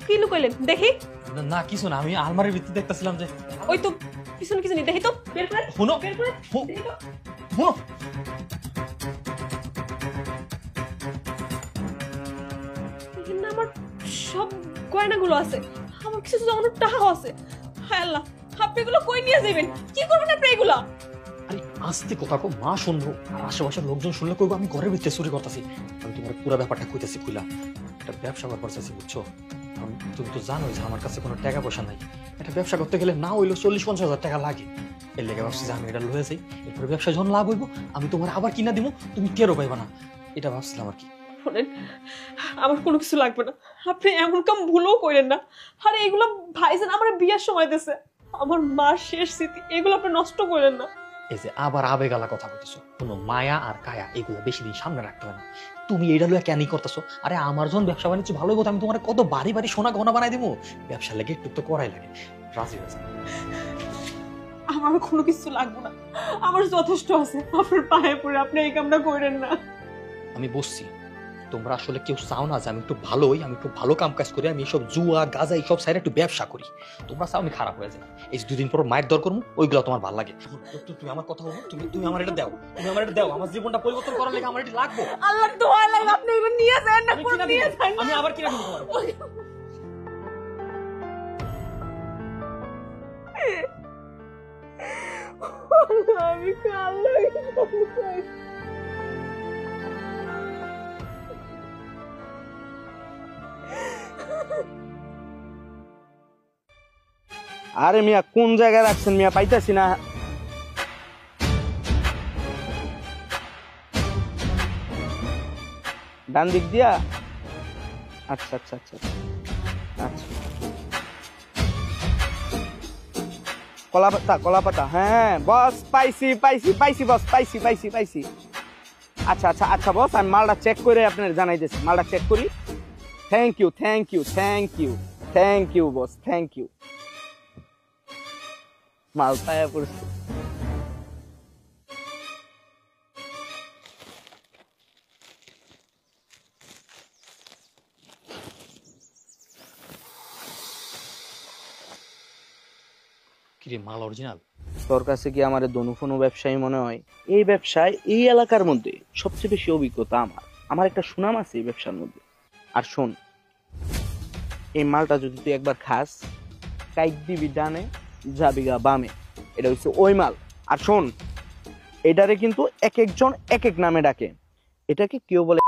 কি লুকাইলেন দেখি? না কিছু না, আমি আলমারির ভিতরে দেখতেছিলাম যে ওই তো পিছনে কিছু নেই, দেখি তো, বের করে শুনো বের করে শুনো এখানে আমার সব গয়নাগুলো আছে, আমার কিছু জমানোর টাকাও আছে। হায় আল্লাহ, আপনি এগুলো কই নিয়ে যাবেন? কি করবেন আপনি এগুলো? আরে আস্তে কথা কো, মা শুনবো আর আশেপাশের লোকজন শুনলে কইবো আমি ঘরের ভিতরে চুরি করতেছি। আমি তোমার পুরো ব্যাপারটা কইতেছি খুলা। একটা ব্যবসা করবার চাইছি, বুঝছো? তুমি তো জানোই যে আমার কাছে কোনো টাকা পয়সা নাই। একটা ব্যবসা করতে গেলে না হইলেও 40-50 হাজার টাকা লাগে। এর লেগে ভাবছি যে আমি এটা লয়ে যাই, এরপরে ব্যবসা যখন লাভ হইব আমি তোমার আবার কিনা দিব, তুমি টেরও পাইবা না। এটা ভাবছিলাম আর কি। শোনেন, আমার কোনো কিছু লাগবে না, আপনি এমন কাম ভুলও করেন না। আরে এগুলো ভাইজান আমার বিয়ের সময় দিয়েছে, আমার মার শেষ স্মৃতি, এগুলো আপনি নষ্ট করেন না। এই যে আবার আবেগালা কথা বলতেছো, কোনো মায়া আর কায়া এগুলো বেশি দিন সামনে রাখতে হয় না। তুমি এটা লইয়া কেনই করতেছো? আরে আমার যখন ব্যবসা বাণিজ্য ভালো হইব আমি তোমার কত বাড়ি বাড়ি সোনা গহনা বানাই দিব। ব্যবসা লেগে একটু তো করাই লাগে। রাজি হয়েছে? আমার কোনো কিছু লাগবে না, আমার যথেষ্ট আছে। আপনার পায়ে পড়ে আপনি এই কামটা করেন না। আমি বসছি, তোমরা আসলে কেউ চাও না যে আমি একটু ভালো হই, আমি একটু ভালো কাম কাজ করি, আমি এইসব জুয়া গাঁজা এইসব সাইডে একটু ব্যবসা করি। তোমরা চাও আমি খারাপ হয়ে যাই। এই যে 2 দিন পর মায়ের দর করবো, ওইগুলো তোমার ভালো লাগে। তুমি আমার কথা বলো, তুমি আমার এটা দাও, তুমি আমার এটা দাও। আমার জীবনটা পরিবর্তন করার লেগে আমার এটা লাগবে। আল্লাহ দোয়া লাগে আপনি এগুলো নিয়ে যান না, আমি কোন কিনা নিয়ে দিব, যান না। আমি আবার কিনা দিব তোমার। আমি কাল আরে মিয়া কোন জায়গায় রাখছেন মিয়া, পাইতাছি না। ডান দিক দিয়া? আচ্ছা আচ্ছা আচ্ছা আচ্ছা, কলাপাতা কলাপাতা, হ্যাঁ বস পাইছি পাইছি পাইছি বস, পাইছি পাইছি পাইছি। আচ্ছা আচ্ছা আচ্ছা বস, আমি মালটা চেক করে আপনার জানাইতেছি, মালটা চেক করি। Thank you thank you thank you thank you boss, thank you. মাল পায়া পড়ছে। কিরে মাল অরিজিনাল? তোর কাছে কি আমার দনুফনু ব্যবসায়ী মনে হয়? এই ব্যবসায় এই এলাকার মধ্যে সবচেয়ে বেশি অভিজ্ঞতা আমার, আমার একটা সুনাম আছে এই ব্যবসার মধ্যে। আর শোন, এই মালটা যদি তুই একবার খাস, কাইক দিবি ডানে যাবি গা বামে, এটা হচ্ছে ওই মাল। আর শোন, এটারে কিন্তু এক একজন এক এক নামে ডাকে। এটাকে কেউ বলে